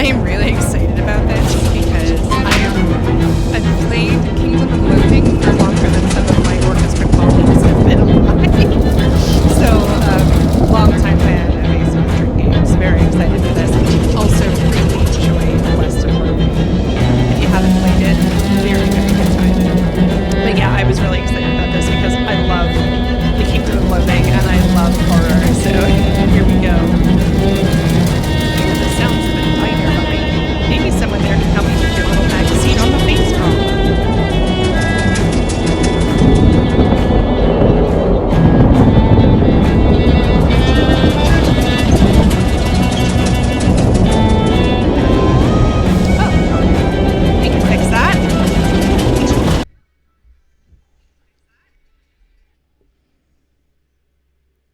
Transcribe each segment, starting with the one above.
am really excited about this because I've played Kingdom of Loathing for longer than some of my orchestra colleagues have been alive. So, long time fan of asymmetric games. Very excited for this. Also really enjoy West of Loathing. If you haven't played it, very, very good time. But yeah, I was really excited about this because I love the Kingdom of Loathing and I love horror. So here we go. The sounds of a diner behind me. Maybe someone there can help me with your little magazine on the face problem.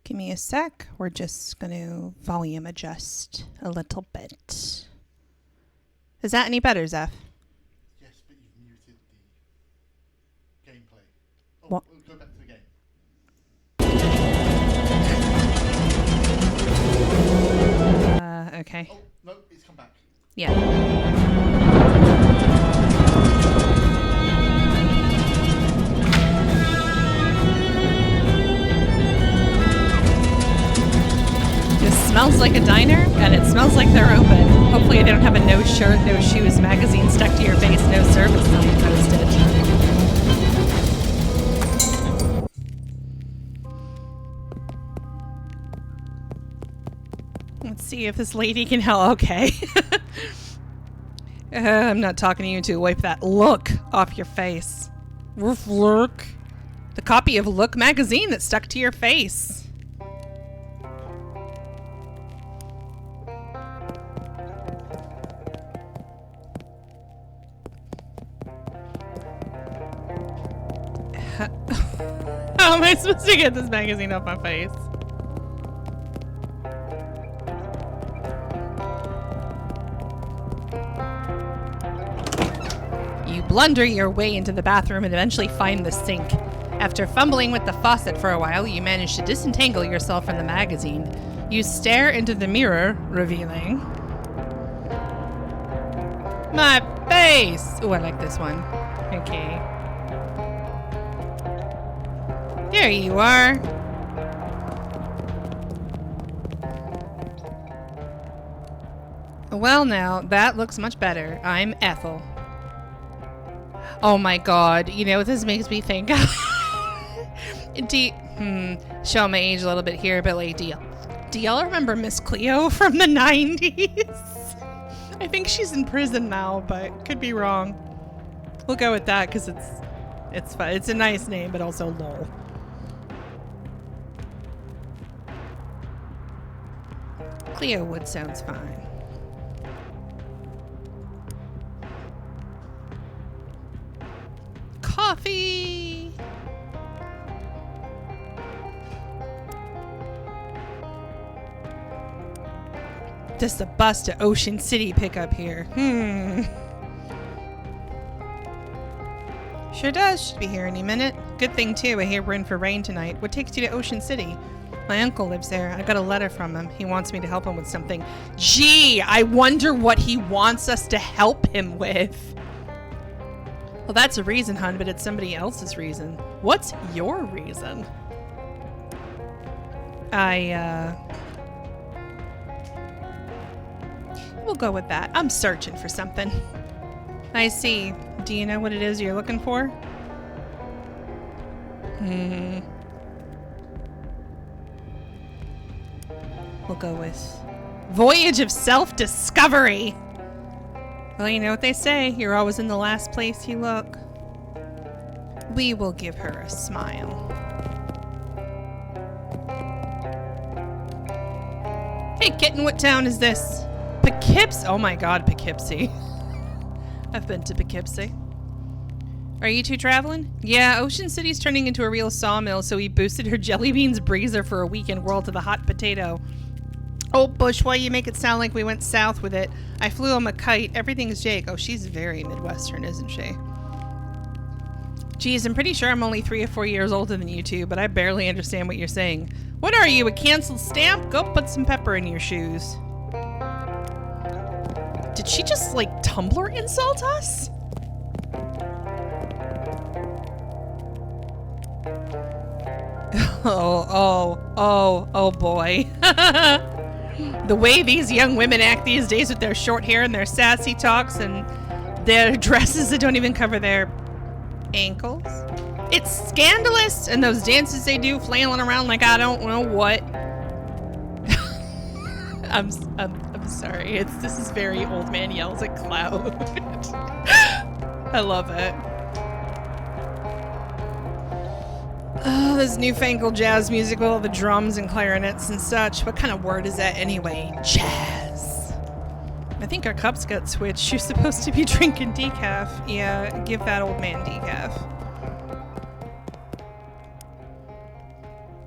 Give me a sec. We're just going to volume adjust a little bit. Is that any better, Zeph? Yes, but you've muted the gameplay. Oh, what? We'll go back to the game. Okay. Oh, no, it's come back. Yeah. Smells like a diner, and it smells like they're open. Hopefully they don't have a no shirt, no shoes magazine stuck to your face, no service sign posted. Let's see if this lady can help. Okay. I'm not talking to you to wipe that look off your face. Look. The copy of Look magazine that's stuck to your face. How am I supposed to get this magazine off my face? You blunder your way into the bathroom and eventually find the sink. After fumbling with the faucet for a while, you manage to disentangle yourself from the magazine. You stare into the mirror, revealing my face! Ooh, I like this one. Okay. There you are. Well now, that looks much better. I'm Ethel. Oh my god, you know what this makes me think of? Show my age a little bit here, but like, do y'all remember Miss Cleo from the 90s? I think she's in prison now, but could be wrong. We'll go with that because it's fun. It's a nice name, but also lol. Cleo Wood sounds fine. Coffee! Just a bus to Ocean City pickup here. Sure does. Should be here any minute. Good thing too, I hear we're in for rain tonight. What takes you to Ocean City? My uncle lives there. I got a letter from him. He wants me to help him with something. Gee, I wonder what he wants us to help him with. Well, that's a reason, hon, but it's somebody else's reason. What's your reason? We'll go with that. I'm searching for something. I see. Do you know what it is you're looking for? We'll go with Voyage of Self-Discovery. Well, you know what they say. You're always in the last place you look. We will give her a smile. Hey, kitten, what town is this? Poughkeepsie. Oh my god, Poughkeepsie. I've been to Poughkeepsie. Are you two traveling? Yeah, Ocean City's turning into a real sawmill, so we boosted her jelly beans breezer for a weekend whirl to the hot potato. Oh, Bush, why you make it sound like we went south with it? I flew him a kite. Everything's Jake. Oh, she's very Midwestern, isn't she? Geez, I'm pretty sure I'm only 3 or 4 years older than you two, but I barely understand what you're saying. What are you, a canceled stamp? Go put some pepper in your shoes. Did she just, like, Tumblr insult us? Oh boy. The way these young women act these days with their short hair and their sassy talks and their dresses that don't even cover their ankles. It's scandalous, and those dances they do flailing around like I don't know what. I'm sorry. This is very old man yells at cloud. I love it. Oh, this newfangled jazz music with all the drums and clarinets and such. What kind of word is that anyway? Jazz. I think our cups got switched. You're supposed to be drinking decaf. Yeah, give that old man decaf.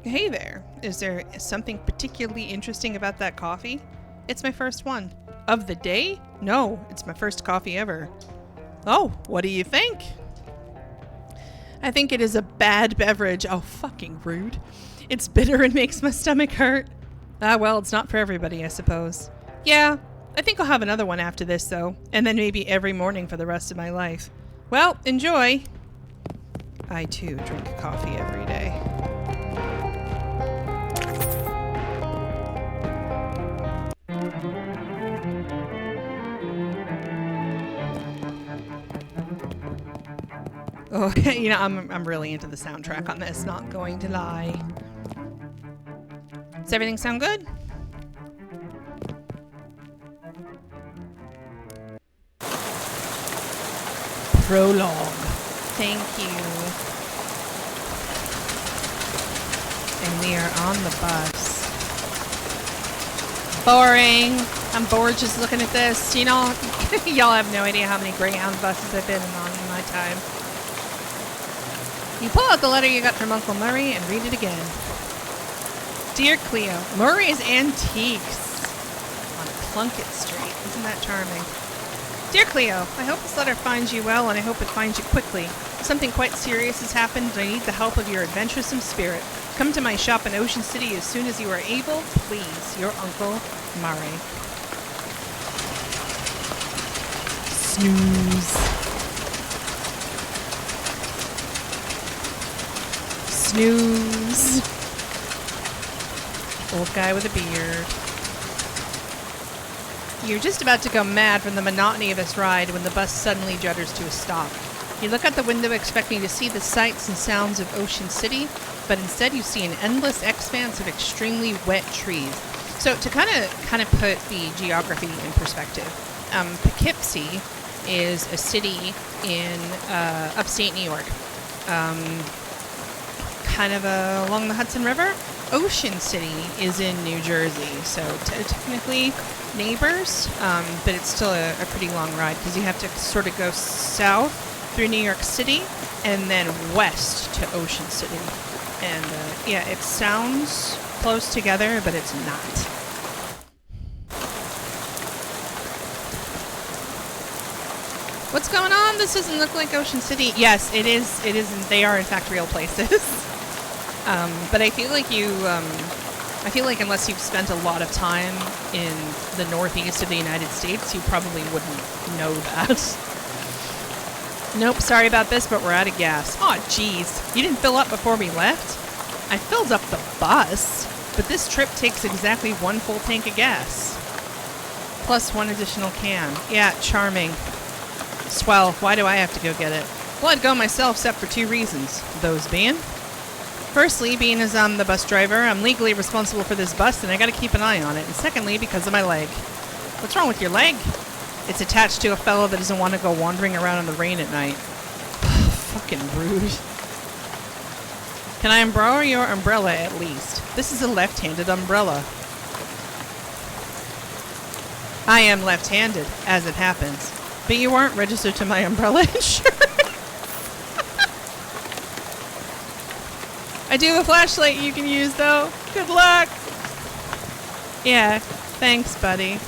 Hey there. Is there something particularly interesting about that coffee? It's my first one. Of the day? No, it's my first coffee ever. Oh, what do you think? I think it is a bad beverage. Oh, fucking rude. It's bitter and makes my stomach hurt. Ah, well, it's not for everybody, I suppose. Yeah, I think I'll have another one after this, though. And then maybe every morning for the rest of my life. Well, enjoy. I, too, drink coffee every day. Oh, you know, I'm really into the soundtrack on this, not going to lie. Does everything sound good? Prologue. Thank you. And we are on the bus. Boring. I'm bored just looking at this. You know, y'all have no idea how many Greyhound buses I've been on in my time. You pull out the letter you got from Uncle Murray and read it again. Dear Cleo, Murray's Antiques on Plunkett Street. Isn't that charming? Dear Cleo, I hope this letter finds you well, and I hope it finds you quickly. Something quite serious has happened, and I need the help of your adventuresome spirit. Come to my shop in Ocean City as soon as you are able. Please, your Uncle Murray. Snooze. Snooze. Old guy with a beard. You're just about to go mad from the monotony of this ride when the bus suddenly judders to a stop. You look out the window expecting to see the sights and sounds of Ocean City, but instead you see an endless expanse of extremely wet trees. So to kind of put the geography in perspective, Poughkeepsie is a city in upstate New York. Kind of along the Hudson River. Ocean City is in New Jersey, so technically neighbors, but it's still a pretty long ride because you have to sort of go south through New York City and then west to Ocean City. And yeah, it sounds close together, but it's not. What's going on? This doesn't look like Ocean City. Yes, it is. It is. They are in fact real places. But I feel like unless you've spent a lot of time in the northeast of the United States, you probably wouldn't know that. Nope, sorry about this, but we're out of gas. Aw, jeez. You didn't fill up before we left? I filled up the bus, but this trip takes exactly 1 full tank of gas. Plus 1 additional can. Yeah, charming. Swell, why do I have to go get it? Well, I'd go myself, except for 2 reasons. Those being... Firstly, being as I'm the bus driver, I'm legally responsible for this bus and I gotta keep an eye on it. And secondly, because of my leg. What's wrong with your leg? It's attached to a fellow that doesn't want to go wandering around in the rain at night. Fucking rude. Can I borrow your umbrella at least? This is a left-handed umbrella. I am left-handed, as it happens. But you aren't registered to my umbrella insurance. I do have a flashlight you can use, though. Good luck. Yeah, thanks, buddy.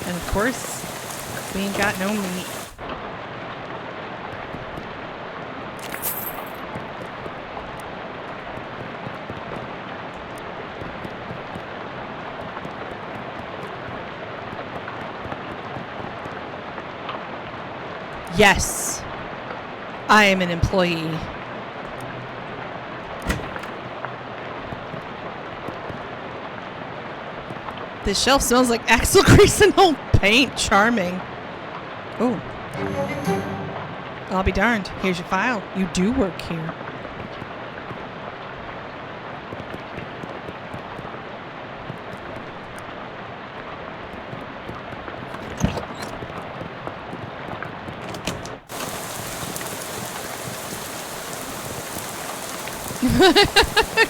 And of course, we ain't got no meat. Yes. I am an employee. This shelf smells like axle grease and old paint. Charming. Oh. I'll be darned. Here's your file. You do work here.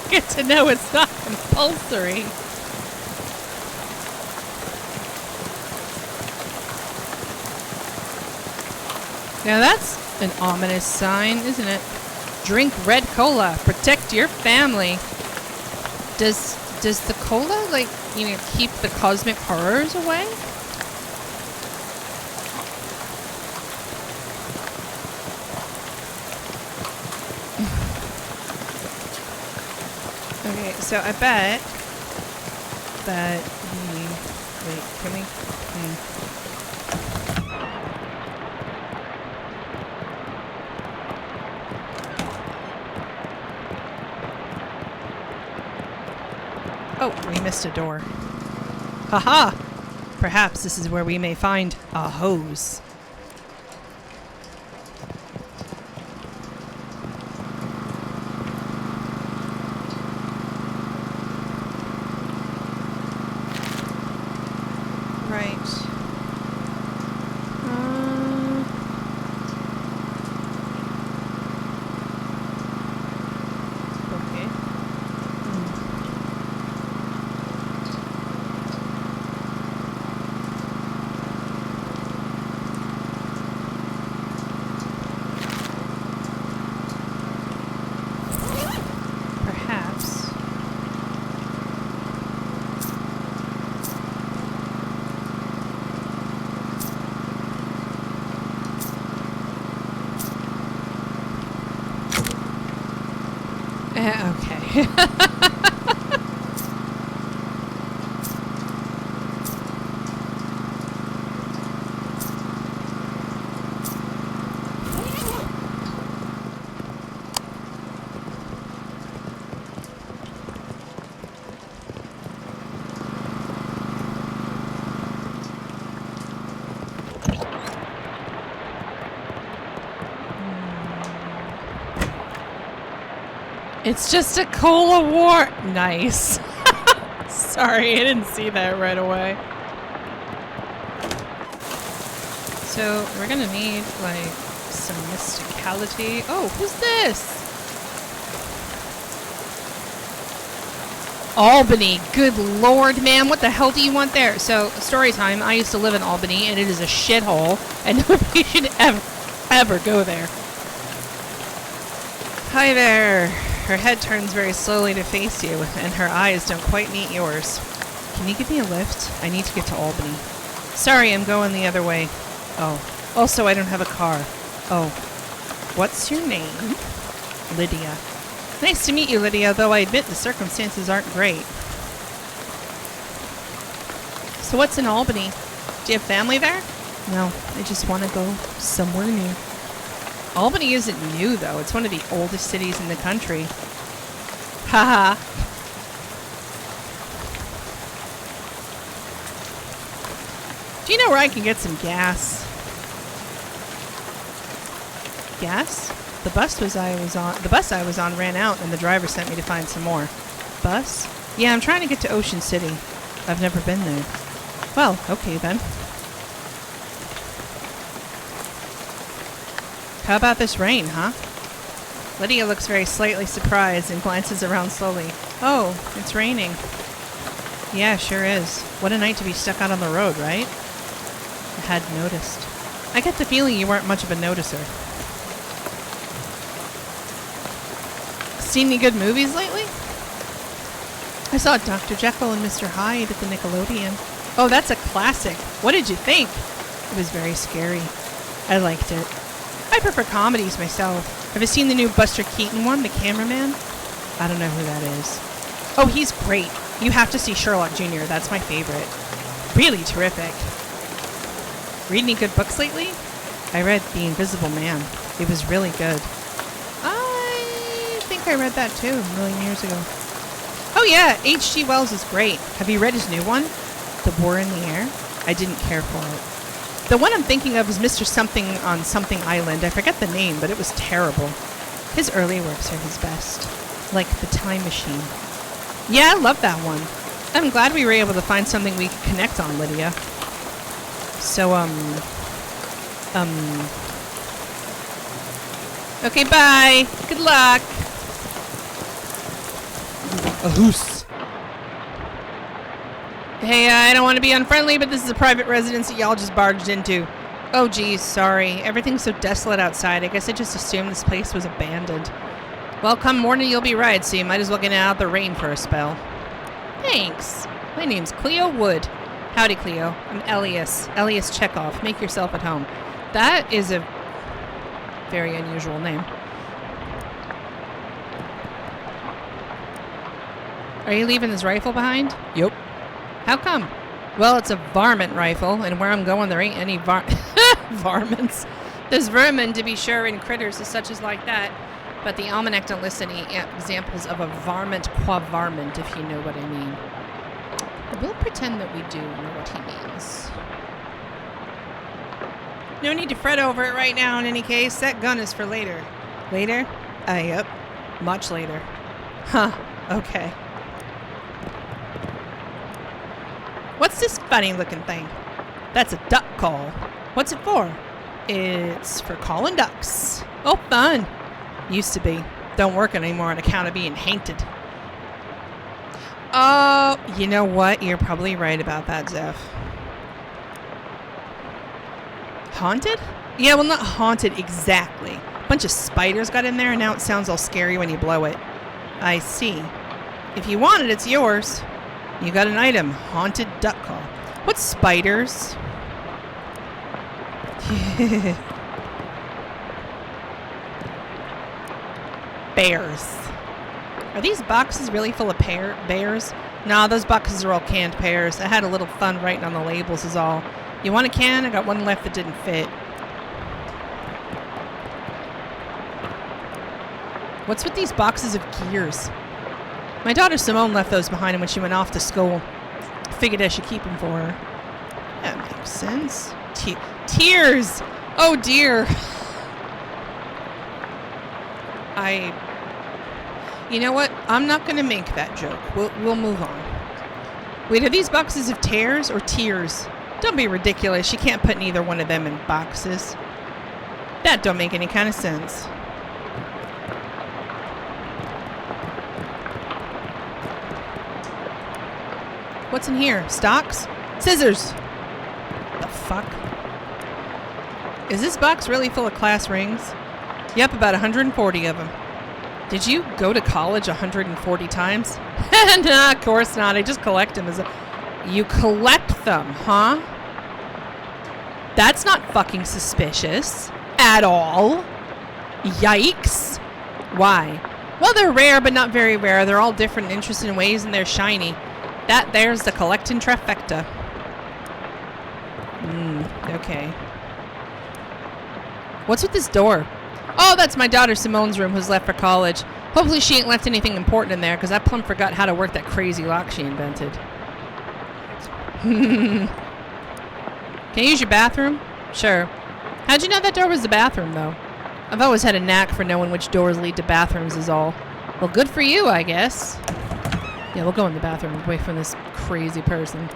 Good to know it's not compulsory. Now that's an ominous sign, isn't it? Drink red cola. Protect your family. Does the cola, like, you know, keep the cosmic horrors away? Okay, so I bet that we... Wait, can we... Oh, we missed a door. Haha! Perhaps this is where we may find a hose. Okay. It's just a cola war. Nice. Sorry, I didn't see that right away. So we're gonna need like some mysticality. Oh, who's this? Albany. Good lord, man. What the hell do you want there? So, story time. I used to live in Albany, and it is a shithole, and nobody should ever go there. Hi there. Her head turns very slowly to face you, and her eyes don't quite meet yours. Can you give me a lift? I need to get to Albany. Sorry, I'm going the other way. Oh. Also, I don't have a car. Oh. What's your name? Lydia. Nice to meet you, Lydia, though I admit the circumstances aren't great. So what's in Albany? Do you have family there? No, I just want to go somewhere new. Albany isn't new, though. It's one of the oldest cities in the country. Haha. Do you know where I can get some gas? Gas? The bus I was on ran out, and the driver sent me to find some more. Bus? Yeah, I'm trying to get to Ocean City. I've never been there. Well, okay then. How about this rain, huh? Lydia looks very slightly surprised and glances around slowly. Oh, it's raining. Yeah, sure is. What a night to be stuck out on the road, right? I hadn't noticed. I get the feeling you weren't much of a noticer. Seen any good movies lately? I saw Dr. Jekyll and Mr. Hyde at the Nickelodeon. Oh, that's a classic. What did you think? It was very scary. I liked it. I prefer comedies myself. Have you seen the new Buster Keaton one, The Cameraman? I don't know who that is. Oh, he's great. You have to see Sherlock Jr. That's my favorite. Really terrific. Read any good books lately? I read The Invisible Man. It was really good. I think I read that too a million years ago. Oh yeah, H.G. Wells is great. Have you read his new one? The War in the Air? I didn't care for it. The one I'm thinking of is Mr. Something on Something Island. I forget the name, but it was terrible. His early works are his best. Like The Time Machine. Yeah, I love that one. I'm glad we were able to find something we could connect on, Lydia. So, okay, bye. Good luck. A hoose. Hey, I don't want to be unfriendly, but this is a private residence that y'all just barged into. Oh, geez, sorry. Everything's so desolate outside. I guess I just assumed this place was abandoned. Well, come morning, you'll be right, so you might as well get out the rain for a spell. Thanks. My name's Cleo Wood. Howdy, Cleo. I'm Elias. Elias Chekhov. Make yourself at home. That is a very unusual name. Are you leaving this rifle behind? Yup. How come? Well, it's a varmint rifle, and where I'm going there ain't any varmints. There's vermin, to be sure, and critters as such as like that, but the almanac don't list any examples of a varmint qua varmint, if you know what I mean. We'll pretend that we do know what he means. No need to fret over it right now in any case. That gun is for later. Later? Yep. Much later. Huh. Okay. What's this funny looking thing? That's a duck call. What's it for? It's for calling ducks. Oh, fun. Used to be. Don't work anymore on account of being haunted. Oh, you know what? You're probably right about that, Zeph. Haunted? Yeah, well, not haunted exactly. A bunch of spiders got in there, and now it sounds all scary when you blow it. I see. If you want it, it's yours. You got an item. Haunted duck call. What's spiders? Bears. Are these boxes really full of bears? Nah, those boxes are all canned pears. I had a little fun writing on the labels is all. You want a can? I got one left that didn't fit. What's with these boxes of gears? My daughter Simone left those behind when she went off to school. Figured I should keep them for her. That makes sense. Tears! Oh dear. You know what? I'm not going to make that joke. We'll move on. Wait, are these boxes of tears or tears? Don't be ridiculous. You can't put neither one of them in boxes. That don't make any kind of sense. What's in here? Stocks? Scissors! The fuck? Is this box really full of class rings? Yep, about 140 of them. Did you go to college 140 times? Nah, of course not. I just collect them You collect them, huh? That's not fucking suspicious. At all. Yikes. Why? Well, they're rare, but not very rare. They're all different and interesting in ways, and they're shiny. There's the collecting trifecta. Okay. What's with this door? Oh, that's my daughter Simone's room who's left for college. Hopefully she ain't left anything important in there, because I plumb forgot how to work that crazy lock she invented. Can I use your bathroom? Sure. How'd you know that door was the bathroom, though? I've always had a knack for knowing which doors lead to bathrooms is all. Well, good for you, I guess. Yeah, we'll go in the bathroom away from this crazy person.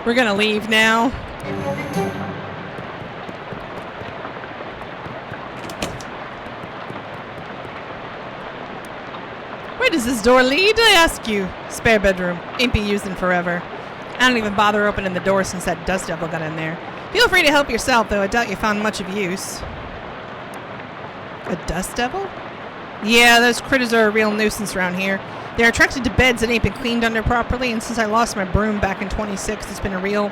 We're gonna leave now. Where does this door lead, I ask you? Spare bedroom. Ain't been used in forever. I don't even bother opening the door since that dust devil got in there. Feel free to help yourself, though I doubt you found much of use. A dust devil? Yeah, those critters are a real nuisance around here. They're attracted to beds that ain't been cleaned under properly, and since I lost my broom back in 26, it's been a real,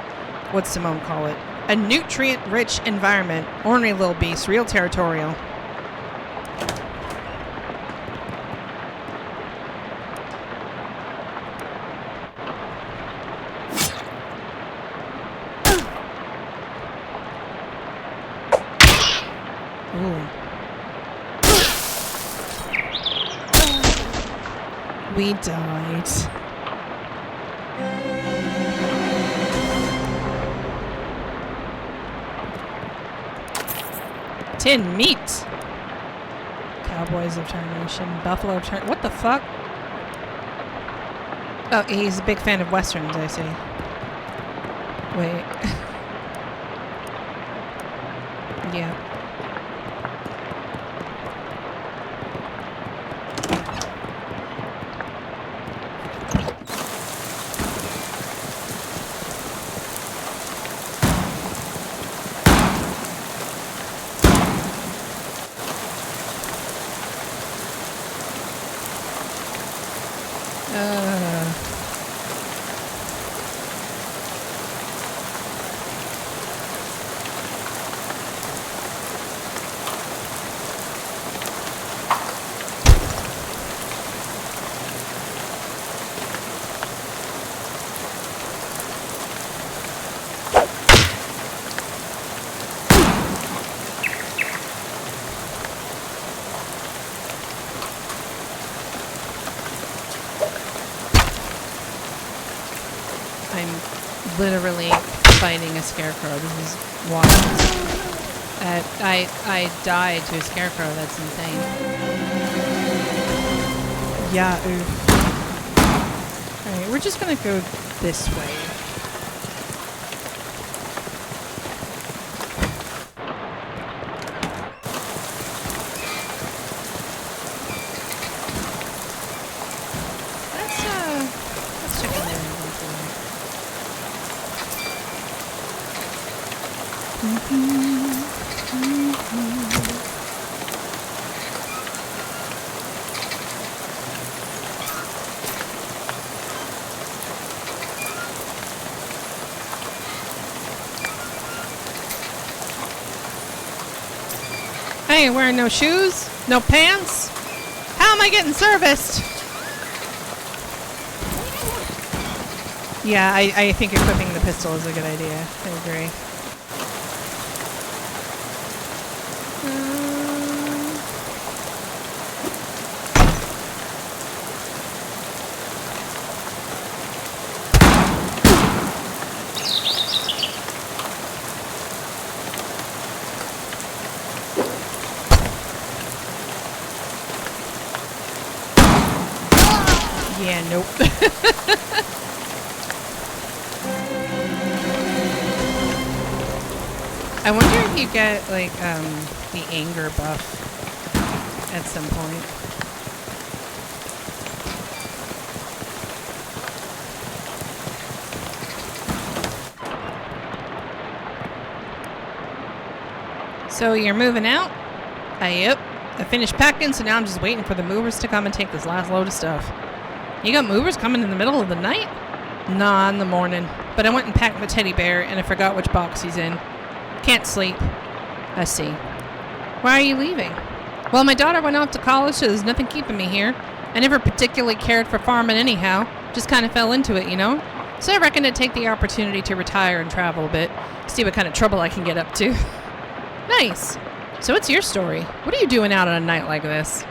what's Simone call it? A nutrient-rich environment. Ornery little beast, real territorial. Ooh. We died. Tin meat. Cowboys of Tarnation. Buffalo of Tarnation. What the fuck? Oh, he's a big fan of westerns, I see. Wait. Yeah. I'm literally fighting a scarecrow. This is wild. I died to a scarecrow. That's insane. Yeah. Oof. Alright, we're just gonna go this way. Let's check in there inventory. I ain't wearing no shoes, no pants. How am I getting serviced? Yeah, I think equipping the pistol is a good idea. I agree. Yeah, nope. I wonder if you get, like, the anger buff at some point. So you're moving out? Yep. I finished packing, so now I'm just waiting for the movers to come and take this last load of stuff. You got movers coming in the middle of the night? Nah, in the morning. But I went and packed my teddy bear, and I forgot which box he's in. Can't sleep. I see. Why are you leaving? Well, my daughter went off to college, so there's nothing keeping me here. I never particularly cared for farming anyhow. Just kind of fell into it, you know? So I reckon I'd take the opportunity to retire and travel a bit. See what kind of trouble I can get up to. Nice. So what's your story? What are you doing out on a night like this?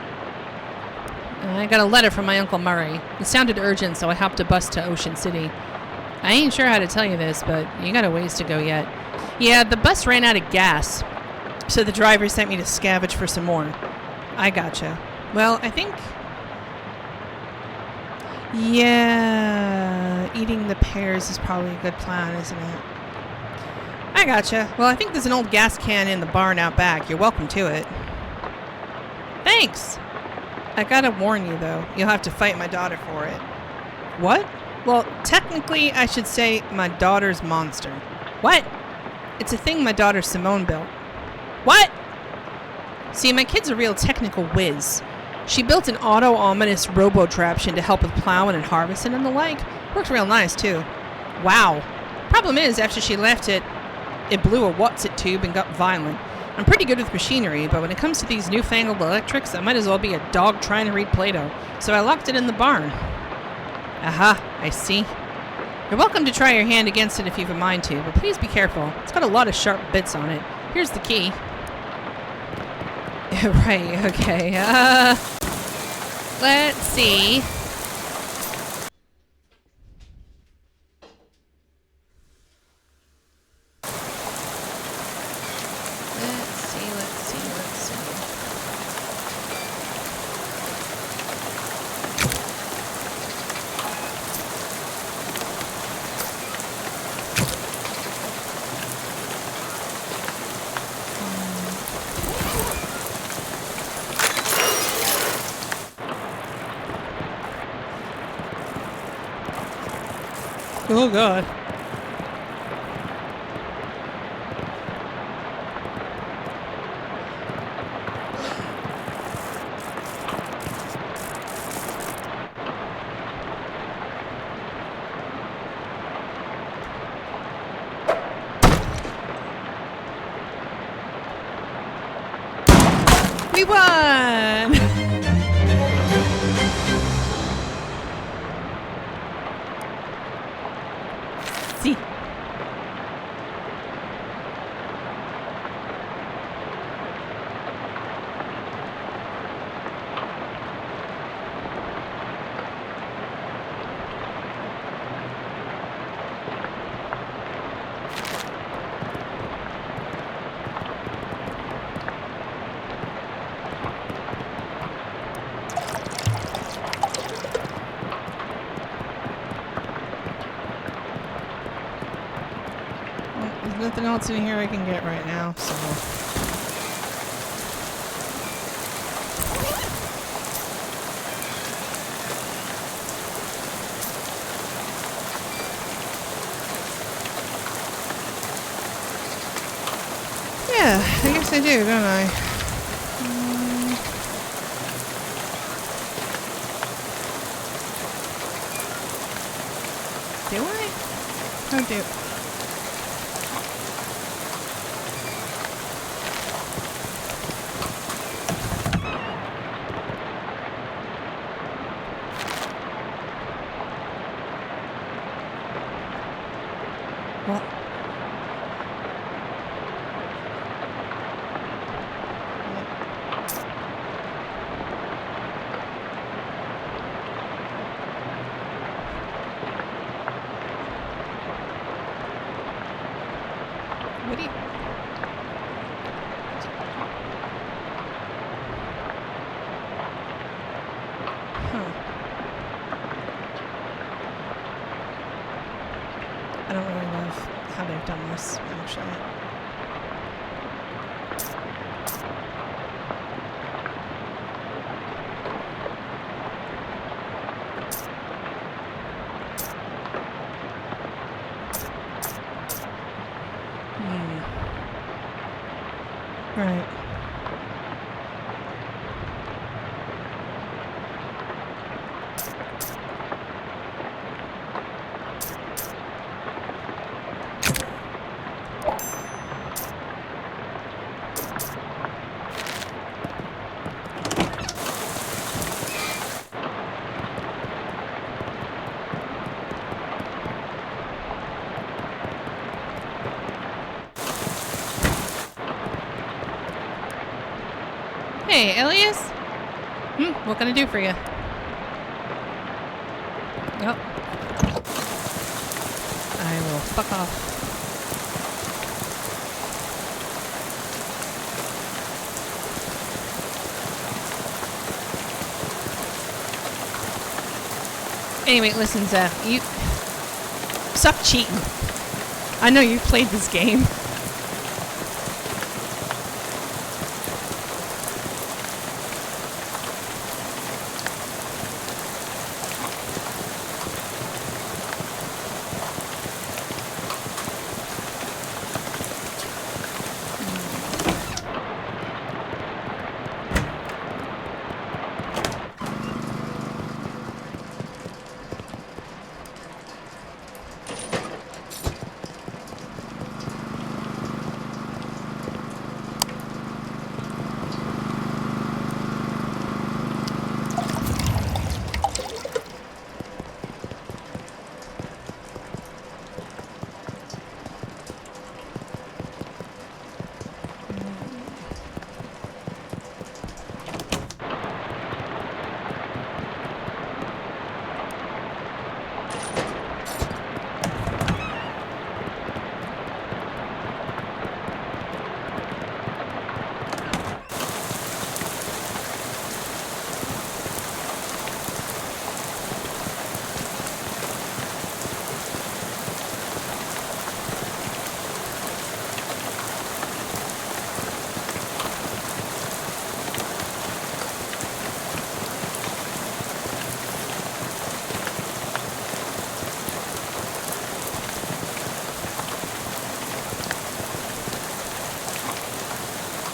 I got a letter from my Uncle Murray. It sounded urgent, so I hopped a bus to Ocean City. I ain't sure how to tell you this, but you got a ways to go yet. Yeah, the bus ran out of gas, so the driver sent me to scavenge for some more. I gotcha. Well, I think... yeah, eating the pears is probably a good plan, isn't it? I gotcha. Well, I think there's an old gas can in the barn out back. You're welcome to it. Thanks! I gotta warn you, though. You'll have to fight my daughter for it. What? Well, technically, I should say my daughter's monster. What? It's a thing my daughter Simone built. What? See, my kid's a real technical whiz. She built an auto-ominous robo-traption to help with plowing and harvesting and the like. Works real nice, too. Wow. Problem is, after she left it blew a what's-it tube and got violent. I'm pretty good with machinery, but when it comes to these newfangled electrics, I might as well be a dog trying to read Plato. So I locked it in the barn. Aha, I see. You're welcome to try your hand against it if you've a mind to, but please be careful. It's got a lot of sharp bits on it. Here's the key. Right, okay. Let's see. Oh god. We won! See. There's nothing else in here I can get right now, so... Yeah, I guess I do, don't I? Do I? Oh, do. What? What do you... Huh. I don't really love how they've done this, actually. Right. Hey, Elias? What can I do for you? Oh. I will fuck off. Anyway, listen, Zeph, you... Stop cheating. I know you played this game.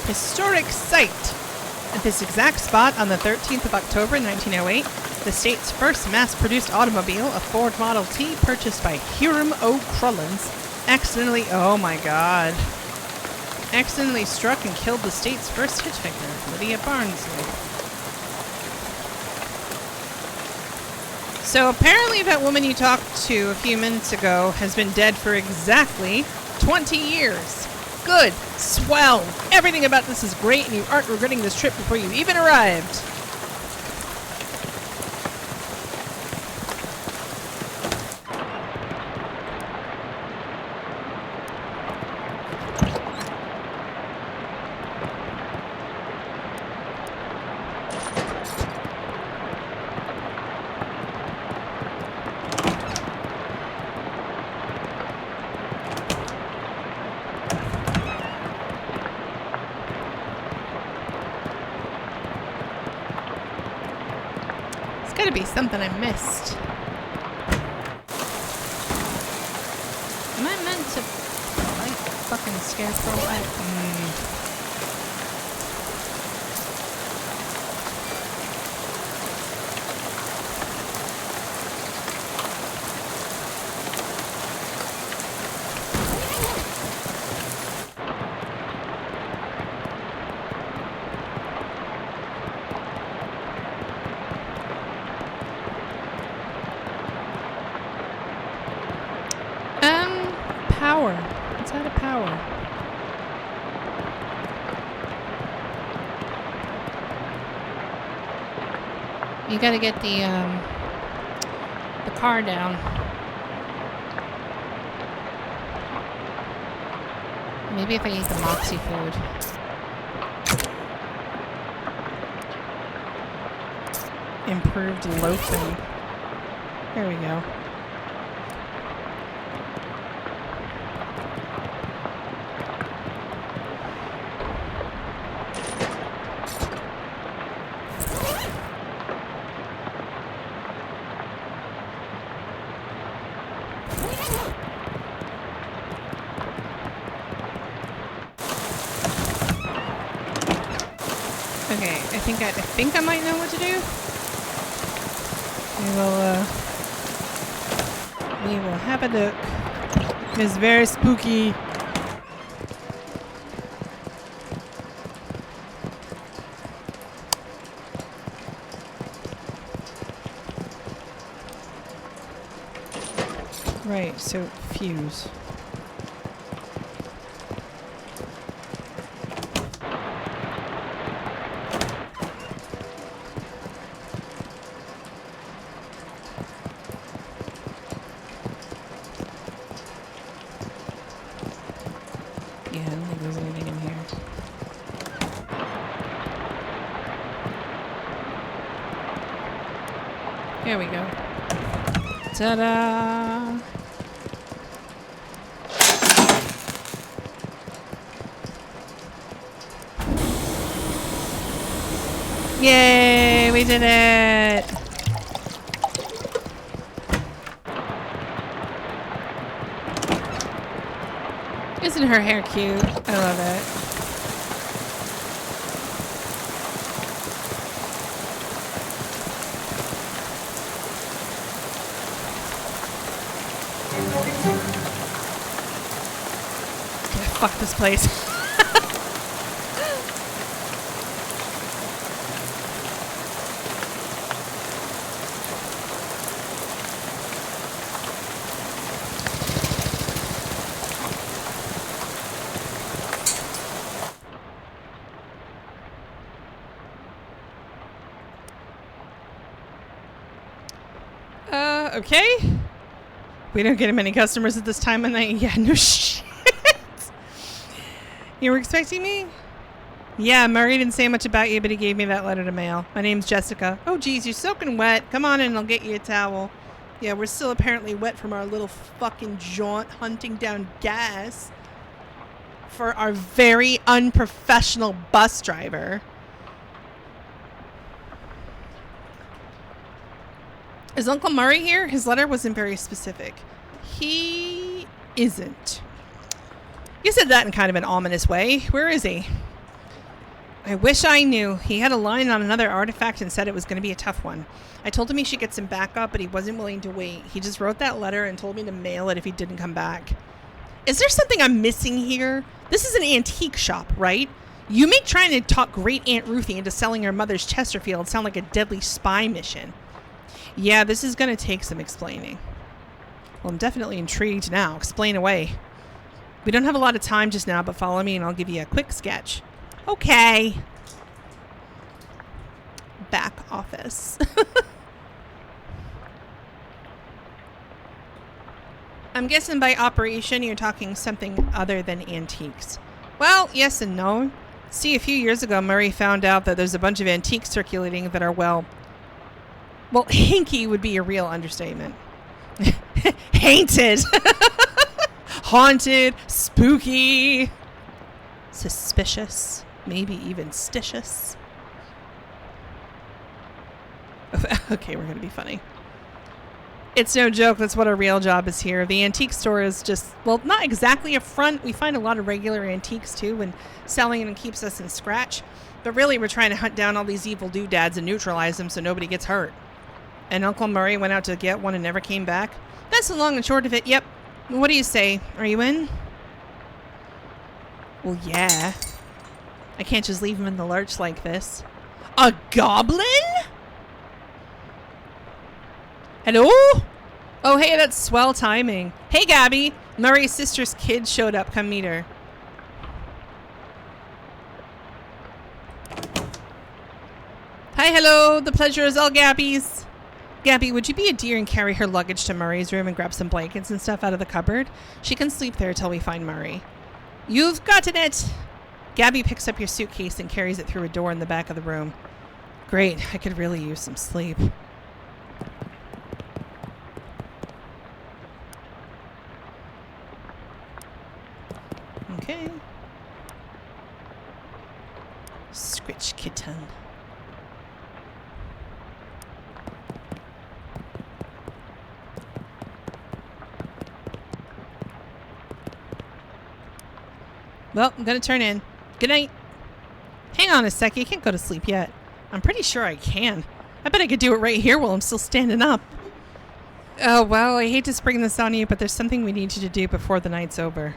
historic site. At this exact spot on the 13th of October 1908, the state's first mass-produced automobile, a Ford Model T purchased by Hiram O. Crullins, accidentally struck and killed the state's first hitchhiker, Lydia Barnsley. So apparently that woman you talked to a few minutes ago has been dead for exactly 20 years. Good. Swell. Everything about this is great and you aren't regretting this trip before you even arrived. Gotta be something I missed. Am I meant to fight the fucking scarecrow? Power. It's out of power. You gotta get the car down. Maybe if I eat the Moxie food. Improved loathing. There we go. Okay, I think I might know what to do. We will have a look. It's very spooky. Right, so fuse. Yeah, I don't think there's anything in here. Here we go. Ta-da! Yay! We did it! Isn't her hair cute? I love it. Fuck this place. Okay. We don't get many customers at this time of night. Yeah, no shit. You were expecting me? Yeah, Murray didn't say much about you, but he gave me that letter to mail. My name's Jessica. Oh, geez, you're soaking wet. Come on in, I'll get you a towel. Yeah, we're still apparently wet from our little fucking jaunt hunting down gas for our very unprofessional bus driver. Is Uncle Murray here? His letter wasn't very specific. He isn't. You said that in kind of an ominous way. Where is he? I wish I knew. He had a line on another artifact and said it was going to be a tough one. I told him he should get some backup, but he wasn't willing to wait. He just wrote that letter and told me to mail it if he didn't come back. Is there something I'm missing here? This is an antique shop, right? You make trying to talk Great Aunt Ruthie into selling her mother's Chesterfield sound like a deadly spy mission. Yeah, this is going to take some explaining. Well, I'm definitely intrigued now. Explain away. We don't have a lot of time just now, but follow me and I'll give you a quick sketch. Okay. Back office. I'm guessing by operation you're talking something other than antiques. Well, yes and no. See, a few years ago, Murray found out that there's a bunch of antiques circulating that are, well, hinky would be a real understatement. Haunted. Haunted, spooky, suspicious, maybe even stitious. Okay, we're going to be funny. It's no joke. That's what our real job is here. The antique store is just, well, not exactly a front. We find a lot of regular antiques, too, and selling them keeps us in scratch. But really, we're trying to hunt down all these evil doodads and neutralize them so nobody gets hurt. And Uncle Murray went out to get one and never came back. That's the long and short of it. Yep. What do you say? Are you in? Well, yeah. I can't just leave him in the lurch like this. A goblin? Hello? Oh, hey, that's swell timing. Hey, Gabby. Murray's sister's kid showed up. Come meet her. Hi, hello. The pleasure is all Gabby's. Gabby, would you be a dear and carry her luggage to Murray's room and grab some blankets and stuff out of the cupboard? She can sleep there till we find Murray. You've gotten it. Gabby picks up your suitcase and carries it through a door in the back of the room. Great. I could really use some sleep. Okay. Scritch kitten. Well, I'm going to turn in. Good night. Hang on a sec. You can't go to sleep yet. I'm pretty sure I can. I bet I could do it right here while I'm still standing up. Oh, well, I hate to spring this on you, but there's something we need you to do before the night's over.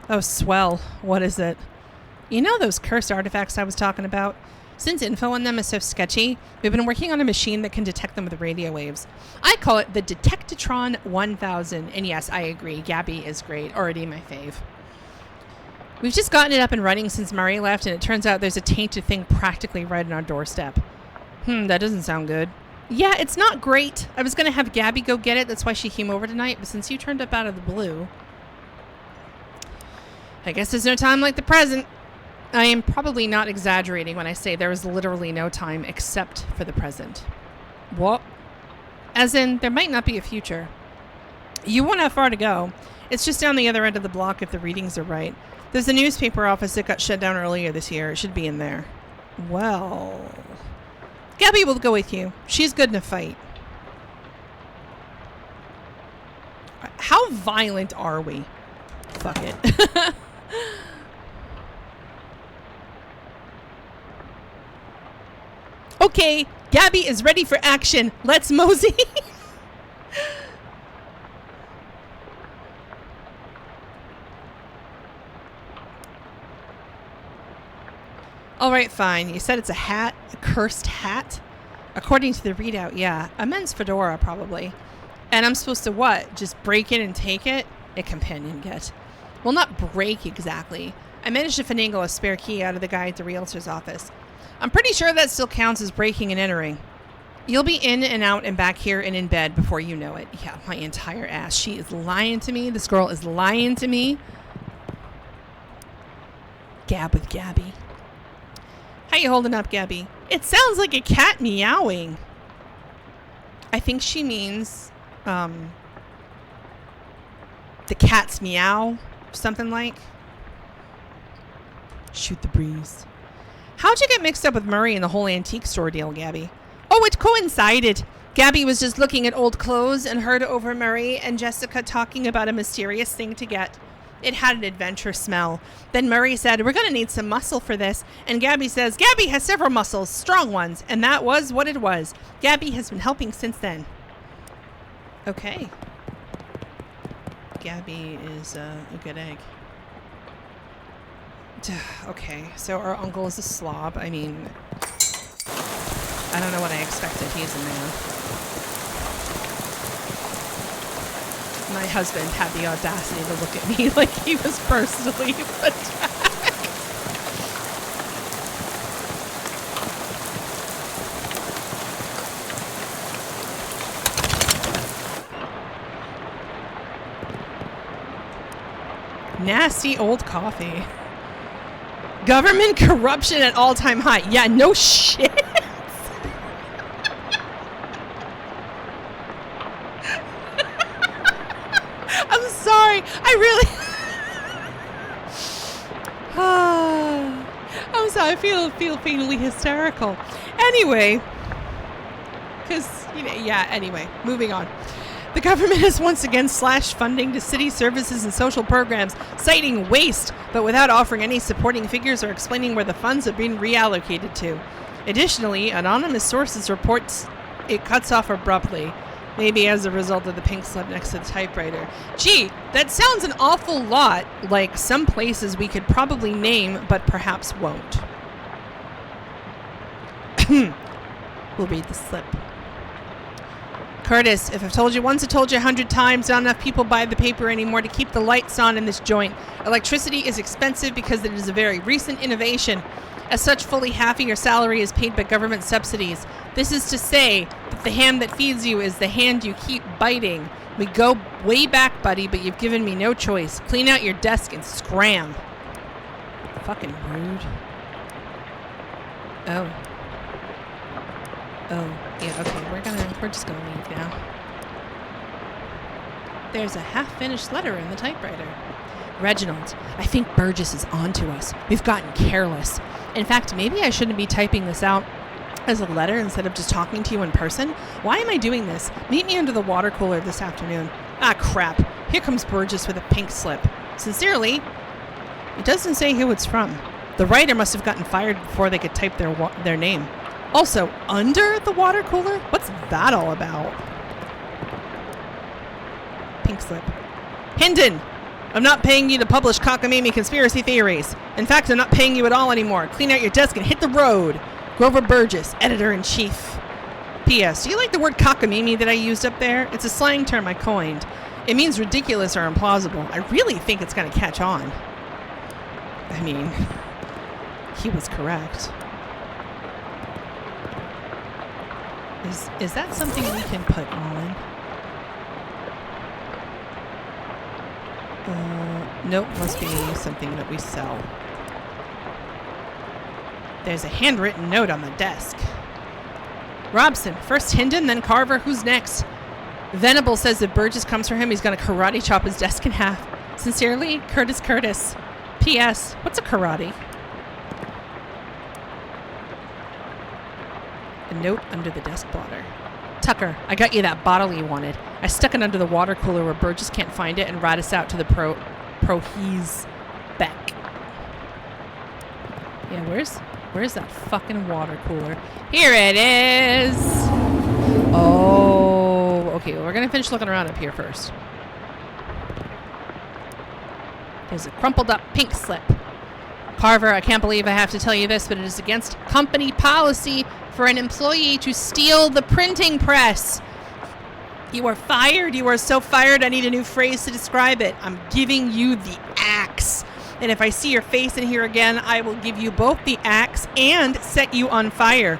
Oh, swell. What is it? You know those cursed artifacts I was talking about? Since info on them is so sketchy, we've been working on a machine that can detect them with radio waves. I call it the Detectatron 1000. And yes, I agree. Gabby is great. Already my fave. We've just gotten it up and running since Murray left, and it turns out there's a tainted thing practically right on our doorstep. That doesn't sound good. Yeah, it's not great. I was going to have Gabby go get it. That's why she came over tonight. But since you turned up out of the blue, I guess there's no time like the present. I am probably not exaggerating when I say there is literally no time except for the present. What? As in, there might not be a future. You won't have far to go. It's just down the other end of the block if the readings are right. There's a newspaper office that got shut down earlier this year. It should be in there. Well, Gabby will go with you. She's good in a fight. How violent are we? Fuck it. Okay, Gabby is ready for action. Let's mosey. All right, fine. You said it's a hat, a cursed hat? According to the readout, yeah. A men's fedora, probably. And I'm supposed to what? Just break in and take it? A companion get. Well, not break exactly. I managed to finagle a spare key out of the guy at the realtor's office. I'm pretty sure that still counts as breaking and entering. You'll be in and out and back here and in bed before you know it. Yeah, my entire ass. She is lying to me. This girl is lying to me. Gab with Gabby. How you holding up, Gabby? It sounds like a cat meowing. I think she means the cat's meow, something like. Shoot the breeze. How'd you get mixed up with Murray and the whole antique store deal, Gabby? Oh, it coincided. Gabby was just looking at old clothes and heard over Murray and Jessica talking about a mysterious thing to get. It had an adventure smell. Then Murray said, we're going to need some muscle for this. And Gabby says, Gabby has several muscles, strong ones. And that was what it was. Gabby has been helping since then. Okay. Gabby is a good egg. Okay, so our uncle is a slob. I mean, I don't know what I expected. He's a man. My husband had the audacity to look at me like he was personally attacked. Nasty old coffee. Government corruption at all-time high. Yeah, no shit. I'm sorry. I really... I'm sorry. I feel faintly hysterical. Anyway. Because, you know, yeah, anyway. Moving on. The government has once again slashed funding to city services and social programs, citing waste, but without offering any supporting figures or explaining where the funds have been reallocated to. Additionally, anonymous sources reports it cuts off abruptly, maybe as a result of the pink slip next to the typewriter. Gee, that sounds an awful lot like some places we could probably name, but perhaps won't. We'll read the slip. Curtis, if I've told you once, I told you 100 times, not enough people buy the paper anymore to keep the lights on in this joint. Electricity is expensive because it is a very recent innovation. As such, fully half of your salary is paid by government subsidies. This is to say that the hand that feeds you is the hand you keep biting. We go way back, buddy, but you've given me no choice. Clean out your desk and scram. Fucking rude. Oh. Oh, yeah, okay, we're just gonna leave now. There's a half-finished letter in the typewriter. Reginald, I think Burgess is onto us. We've gotten careless. In fact, maybe I shouldn't be typing this out as a letter instead of just talking to you in person. Why am I doing this? Meet me under the water cooler this afternoon. Ah, crap. Here comes Burgess with a pink slip. Sincerely, it doesn't say who it's from. The writer must have gotten fired before they could type their name. Also, under the water cooler? What's that all about? Pink slip. Hendon! I'm not paying you to publish cockamamie conspiracy theories. In fact, I'm not paying you at all anymore. Clean out your desk and hit the road. Grover Burgess, Editor-in-Chief. P.S. Do you like the word cockamamie that I used up there? It's a slang term I coined. It means ridiculous or implausible. I really think it's going to catch on. I mean, he was correct. Is that something we can put on? Nope, must be something that we sell. There's a handwritten note on the desk. Robson, first Hendon, then Carver. Who's next? Venable says if Burgess comes for him, he's going to karate chop his desk in half. Sincerely, Curtis. P.S. What's a karate? A note under the desk blotter. Tucker, I got you that bottle you wanted. I stuck it under the water cooler where Burgess can't find it and rat us out to the Prohees back. Yeah, where's that fucking water cooler? Here it is! Oh, okay, well, we're gonna finish looking around up here first. There's a crumpled up pink slip. Carver, I can't believe I have to tell you this, but it is against company policy for an employee to steal the printing press. You are fired. You are so fired. I need a new phrase to describe it. I'm giving you the axe. And if I see your face in here again, I will give you both the axe and set you on fire.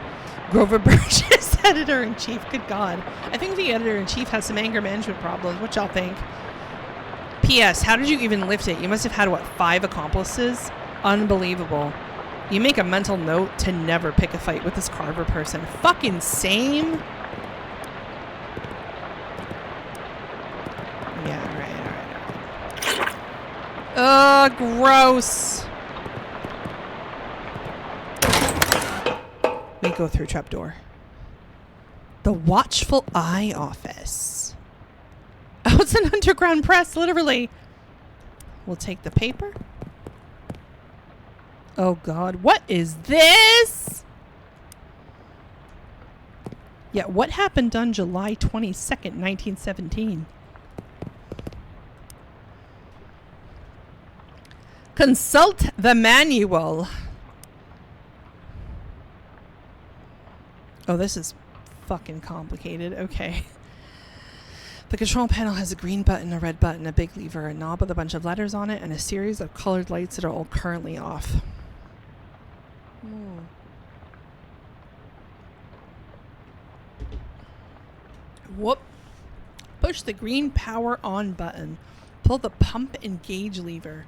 Grover Burgess, Editor-in-Chief. Good God. I think the Editor-in-Chief has some anger management problems. What y'all think? P.S. How did you even lift it? You must have had, what, 5 accomplices? Unbelievable. You make a mental note to never pick a fight with this Carver person. Fucking same. Yeah, right. Ugh, gross. We go through trapdoor. The Watchful Eye Office. Oh, it's an underground press, literally. We'll take the paper. Oh God, what is this? Yeah, what happened on July 22nd, 1917? Consult the manual. Oh, this is fucking complicated. Okay. The control panel has a green button, a red button, a big lever, a knob with a bunch of letters on it, and a series of colored lights that are all currently off. Whoop. Push the green power on button. Pull the pump and gauge lever.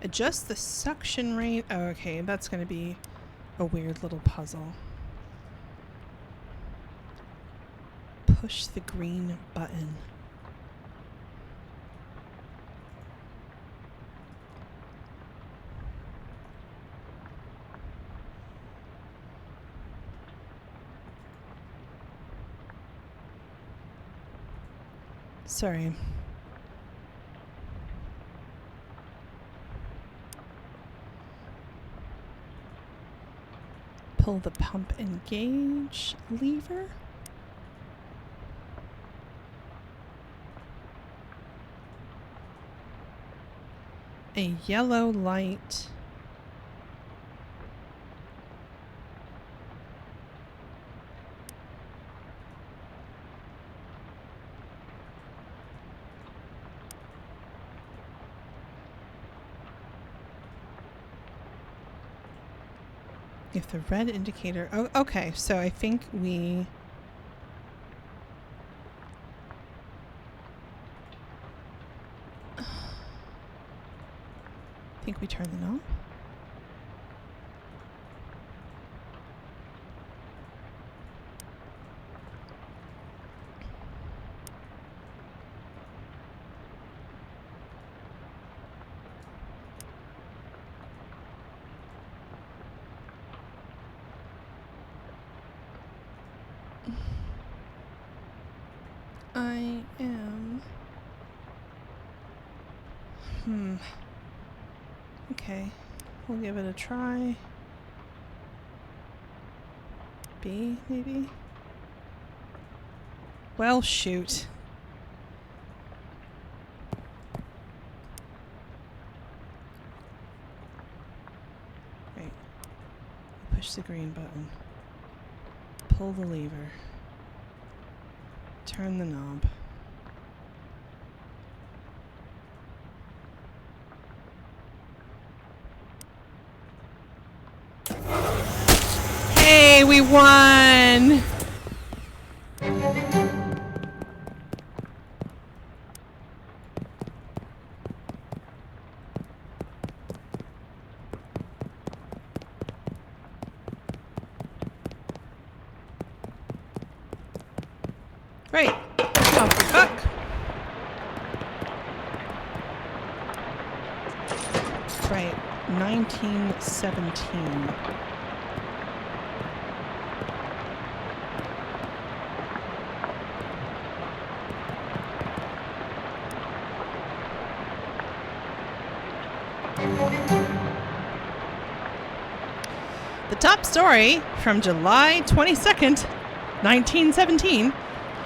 Adjust the suction rate. Oh, okay, that's going to be a weird little puzzle. Push the green button. Sorry. Pull the pump and gauge lever. A yellow light. If the red indicator... Oh, okay. So I think we... turn the knob. I am... Okay, we'll give it a try. B, maybe? Well, shoot. Right. Push the green button. Pull the lever. Turn the knob. Hey, we won! Right. Off the hook. Right. 1917. The top story from July 22nd, 1917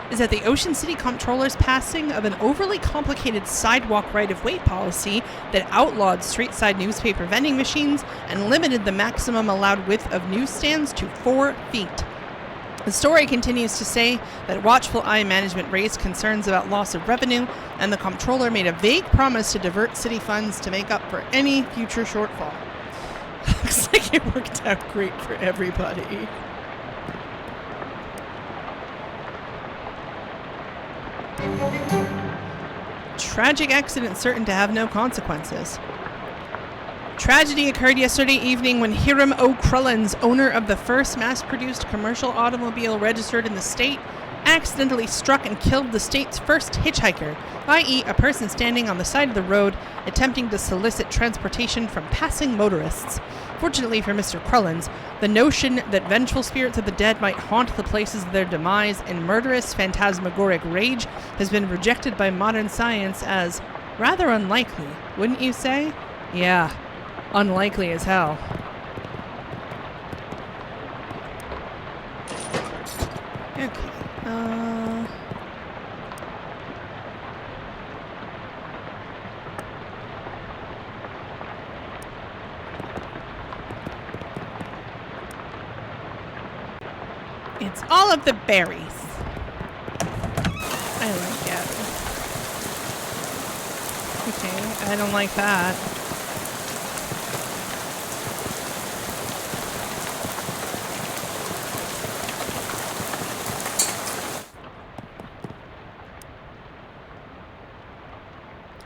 is that the Ocean City Comptroller's passing of an overly complicated sidewalk right-of-way policy that outlawed street-side newspaper vending machines and limited the maximum allowed width of newsstands to 4 feet. The story continues to say that watchful eye management raised concerns about loss of revenue, and the comptroller made a vague promise to divert city funds to make up for any future shortfall. Looks like it worked out great for everybody. Tragic accident certain to have no consequences. Tragedy occurred yesterday evening when Hiram O. Crullins, owner of the first mass-produced commercial automobile registered in the state, accidentally struck and killed the state's first hitchhiker, i.e. a person standing on the side of the road attempting to solicit transportation from passing motorists. Fortunately for Mr. Crullins, the notion that vengeful spirits of the dead might haunt the places of their demise in murderous, phantasmagoric rage has been rejected by modern science as Rather unlikely, wouldn't you say? Yeah, unlikely as hell. Okay. It's all of the berries. I like it. Okay, I don't like that.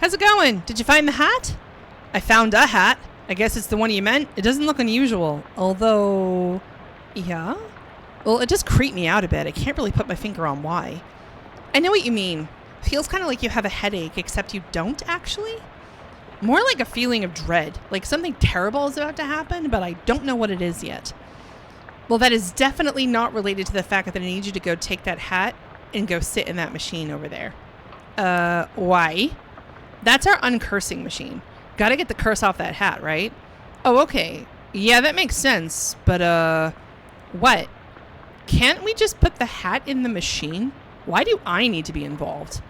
How's it going? Did you find the hat? I found a hat. I guess it's the one you meant. It doesn't look unusual. Although... yeah? Well, it does creep me out a bit. I can't really put my finger on why. I know what you mean. Feels kind of like you have a headache, except you don't actually. More like a feeling of dread. Like something terrible is about to happen, but I don't know what it is yet. Well, that is definitely not related to the fact that I need you to go take that hat and go sit in that machine over there. Why? That's our uncursing machine. Gotta get the curse off that hat, right? Oh, okay. Yeah, that makes sense. But, what? Can't we just put the hat in the machine? Why do I need to be involved?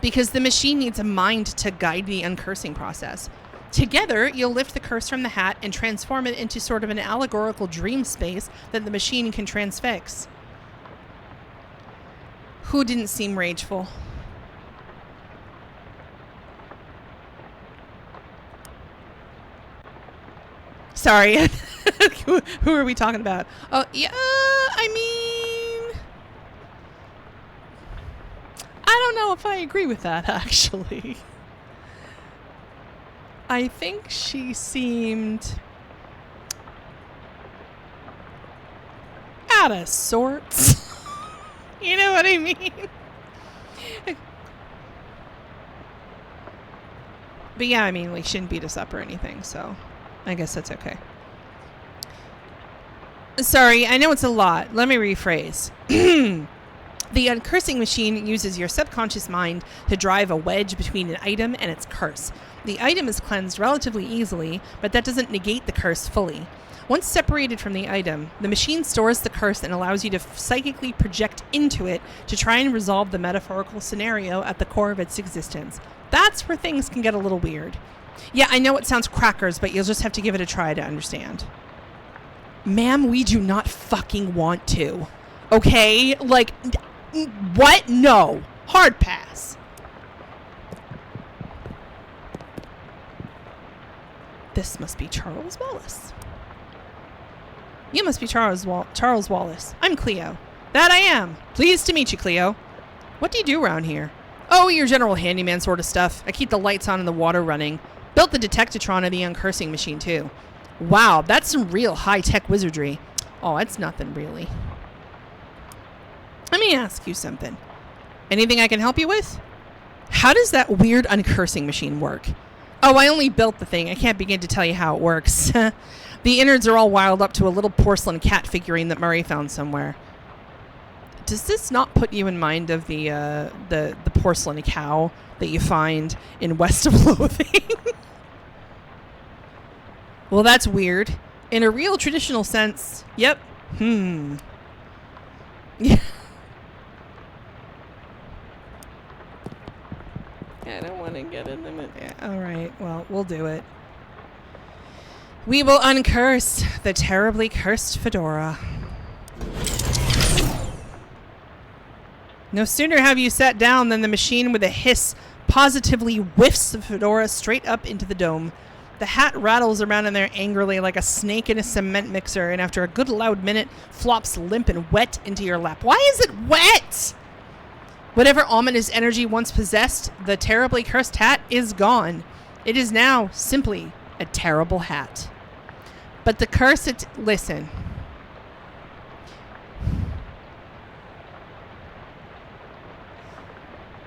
Because the machine needs a mind to guide the uncursing process. Together, you'll lift the curse from the hat and transform it into sort of an allegorical dream space that the machine can transfix. Who didn't seem rageful? Sorry. Who are we talking about? Oh, yeah, I mean... I don't know if I agree with that, actually. I think she seemed... out of sorts. You know what I mean? But yeah, I mean, we shouldn't beat us up or anything, so... I guess that's okay. Sorry, I know it's a lot. Let me rephrase. The uncursing machine uses your subconscious mind to drive a wedge between an item and its curse. The item is cleansed relatively easily, but that doesn't negate the curse fully. Once separated from the item, the machine stores the curse and allows you to psychically project into it to try and resolve the metaphorical scenario at the core of its existence. That's where things can get a little weird. Yeah, I know it sounds crackers, but you'll just have to give it a try to understand. Ma'am, we do not fucking want to. Okay? Like, what? No. Hard pass. This must be Charles Wallace. You must be Charles Wallace. I'm Cleo. That I am. Pleased to meet you, Cleo. What do you do around here? Oh, your general handyman sort of stuff. I keep the lights on and the water running. Built the detectatron of the uncursing machine, too. Wow, that's some real high-tech wizardry. Oh, it's nothing, really. Let me ask you something. Anything I can help you with? How does that weird uncursing machine work? Oh, I only built the thing. I can't begin to tell you how it works. The innards are all wired up to a little porcelain cat figurine that Murray found somewhere. Does this not put you in mind of the porcelain cow that you find in West of Loathing? Well, that's weird. In a real traditional sense, yep. Yeah. I don't want to get in them. All right, well, we'll do it. We will uncurse the terribly cursed fedora. No sooner have you sat down than the machine with a hiss positively whiffs the fedora straight up into the dome. The hat rattles around in there angrily like a snake in a cement mixer, and after a good loud minute, flops limp and wet into your lap. Why is it wet? Whatever ominous energy once possessed the terribly cursed hat is gone. It is now simply a terrible hat. But the curse listen.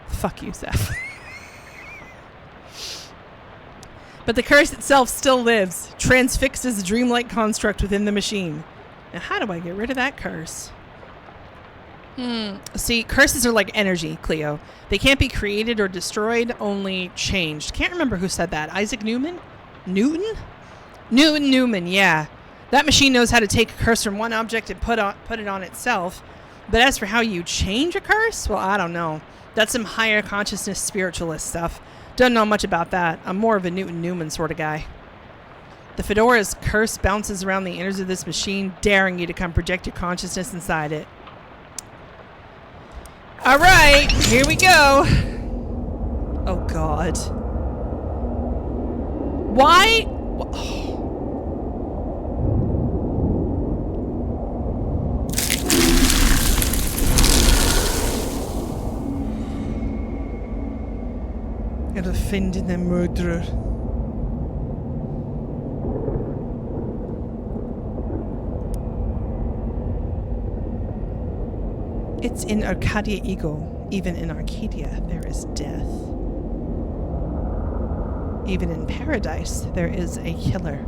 Fuck you, Seth. But the curse itself still lives, transfixed as a dreamlike construct within the machine. Now, how do I get rid of that curse? See, curses are like energy, Cleo. They can't be created or destroyed, only changed. Can't remember who said that. Isaac Newman? Newton? Newman, yeah. That machine knows how to take a curse from one object and put it on itself. But as for how you change a curse, well, I don't know. That's some higher consciousness spiritualist stuff. Don't know much about that. I'm more of a Newton sort of guy. The fedora's curse bounces around the innards of this machine, daring you to come project your consciousness inside it. All right, here we go. Oh, God. Why? Gotta find the murderer. It's in Arcadia Ego. Even in Arcadia, there is death. Even in paradise, there is a killer.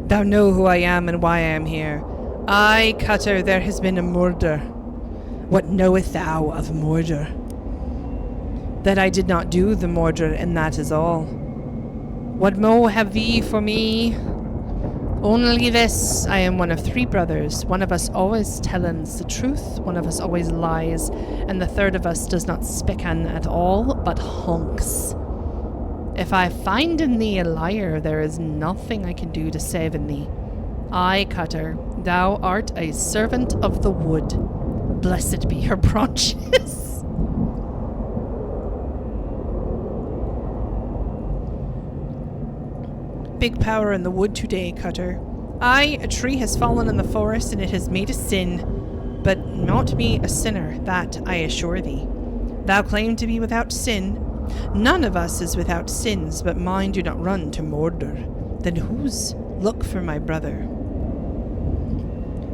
Thou know who I am and why I am here. Aye, Cutter, there has been a murder. What knowest thou of murder? That I did not do the murder, and that is all. What mo have thee for me? Only this, I am one of 3 brothers. One of us always telleth the truth, one of us always lies, and the third of us does not spicken at all, but honks. If I find in thee a liar, there is nothing I can do to save in thee. Aye, Cutter, thou art a servant of the wood. Blessed be her branches. Big power in the wood today, Cutter. Aye, a tree has fallen in the forest and it has made a sin, but not me a sinner, that I assure thee. Thou claim to be without sin. None of us is without sins, but mine do not run to murder. Then whose? Look for my brother.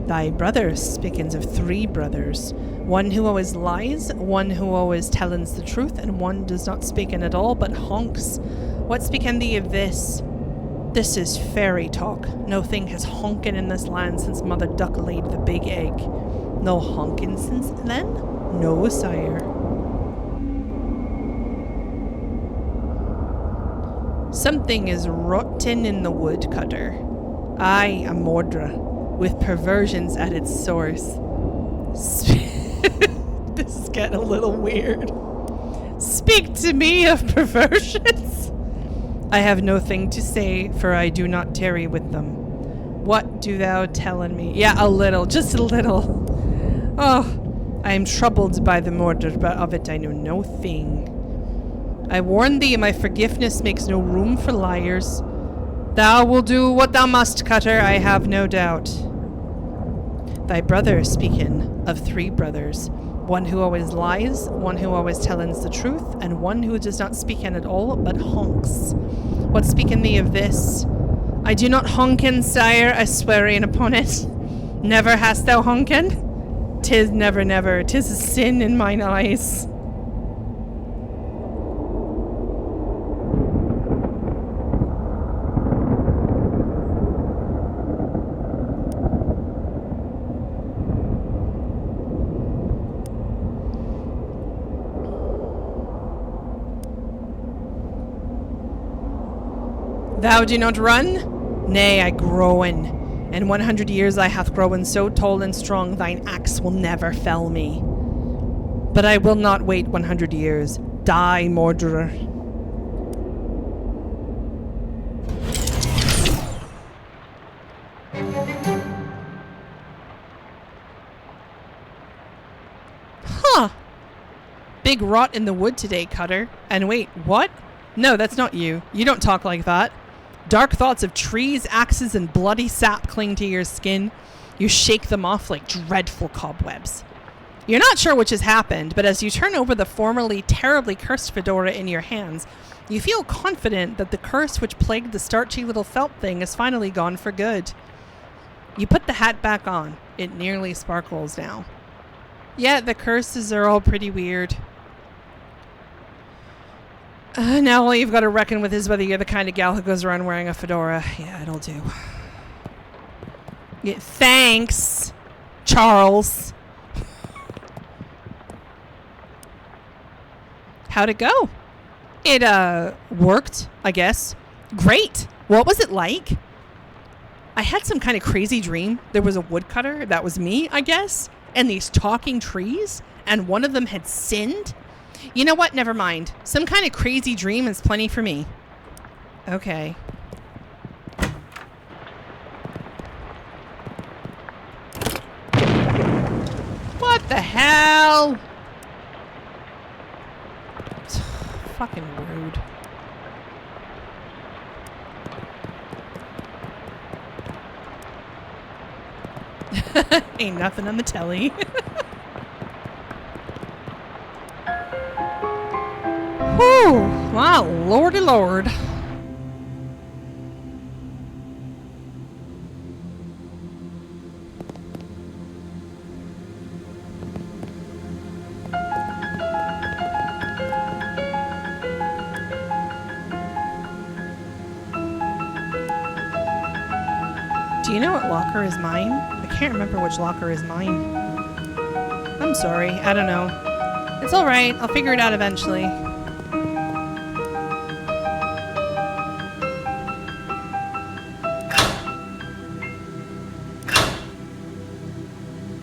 Thy brother speakens of 3 brothers. One who always lies, one who always telleth the truth, and one does not speaken at all, but honks. What speaken thee of this? This is fairy talk. No thing has honkin' in this land since Mother Duck laid the big egg. No honkin' since then? No, sire. Something is rotten in the wood, Cutter. Aye, a murderer, with perversions at its source. This is getting a little weird. Speak to me of perversions. I have no thing to say, for I do not tarry with them. What do thou tellin me? Yeah, a little, just a little. Oh, I am troubled by the murder, but of it I know no thing. I warn thee, my forgiveness makes no room for liars. Thou will do what thou must, Cutter, I have no doubt. Thy brother speaking of 3 brothers. One who always lies, one who always telleth the truth, and one who does not speaken at all, but honks. What speaking thee of this? I do not honken, sire, I swearing upon it. Never hast thou honken? 'Tis never, 'tis a sin in mine eyes. Thou do not run? Nay, I growen. In 100 years I hath grown so tall and strong, thine axe will never fell me. But I will not wait 100 years. Die, murderer. Huh. Big rot in the wood today, Cutter. And wait, what? No, that's not you. You don't talk like that. Dark thoughts of trees, axes, and bloody sap cling to your skin. You shake them off like dreadful cobwebs. You're not sure which has happened, but as you turn over the formerly terribly cursed fedora in your hands, you feel confident that the curse which plagued the starchy little felt thing is finally gone for good. You put the hat back on. It nearly sparkles now. Yeah, the curses are all pretty weird. Now all you've got to reckon with is whether you're the kind of gal who goes around wearing a fedora. Yeah, it'll do. Yeah, thanks, Charles. How'd it go? It worked, I guess. Great. What was it like? I had some kind of crazy dream. There was a woodcutter, that was me, I guess, and these talking trees, and one of them had sinned. You know what? Never mind. Some kind of crazy dream is plenty for me. Okay. What the hell? Fucking rude. Ain't nothing on the telly. Whew. Wow, lordy lord. Do you know what locker is mine? I can't remember which locker is mine. I'm sorry. I don't know. It's alright. I'll figure it out eventually.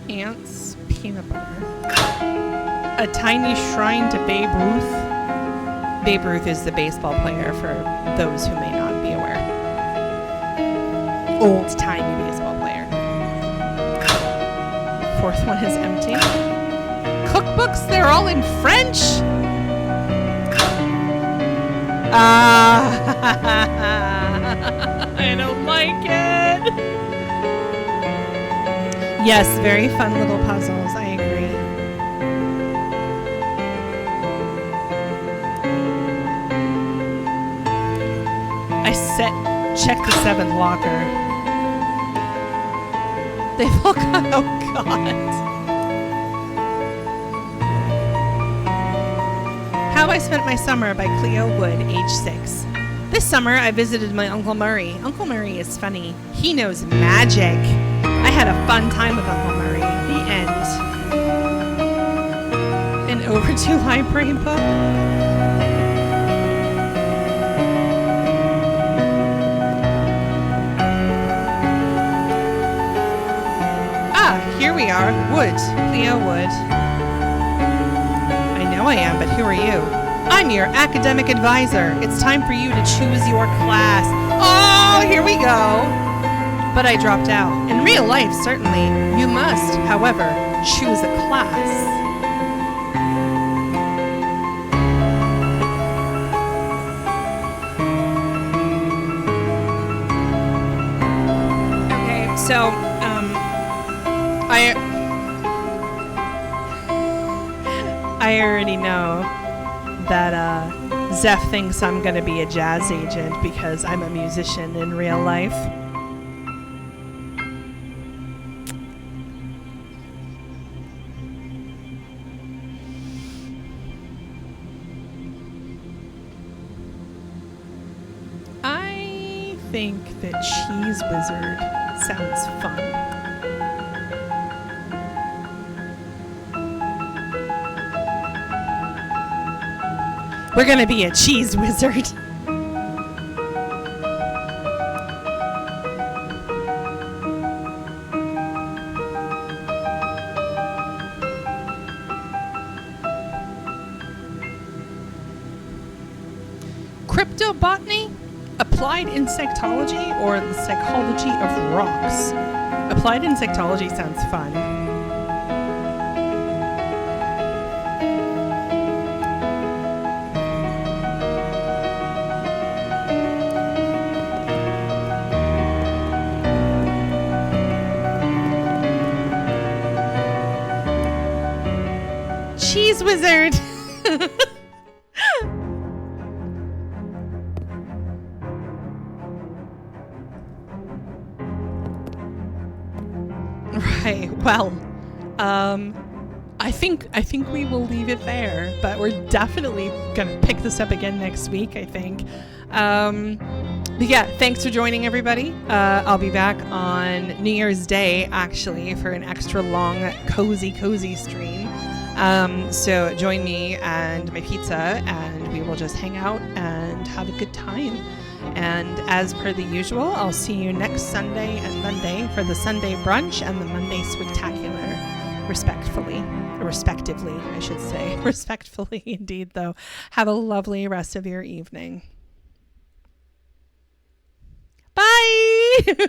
Ants, peanut butter. A tiny shrine to Babe Ruth. Babe Ruth is the baseball player for those who may not be aware. Old-timey baseball player. Fourth one is empty. Cookbooks, they're all in French? I don't like it. Yes, very fun little puzzles, I agree. Check the 7th locker. They've all got, oh god. How I Spent My Summer by Cleo Wood, age 6. This summer I visited my Uncle Murray. Uncle Murray is funny. He knows magic. I had a fun time with Uncle Murray. The end. An overdue library book. Here we are. Wood. Cleo Wood. I know I am, but who are you? I'm your academic advisor. It's time for you to choose your class. Oh, here we go. But I dropped out. In real life, certainly. You must, however, choose a class. Okay, so... I already know that Zeph thinks I'm going to be a jazz agent because I'm a musician in real life. I think that Cheese Wizard sounds fun. We're gonna be a cheese wizard. Cryptobotany? Applied insectology or the psychology of rocks? Applied insectology sounds fun. Cheese wizard. Right. Well, I think we will leave it there, but we're definitely gonna pick this up again next week, I think. But yeah, thanks for joining, everybody. I'll be back on New Year's Day, actually, for an extra long, cozy stream. So join me and my pizza, and we will just hang out and have a good time. And as per the usual, I'll see you next Sunday and Monday for the Sunday brunch and the Monday Spooktacular, respectively, I should say. Respectfully, indeed, though. Have a lovely rest of your evening. Bye!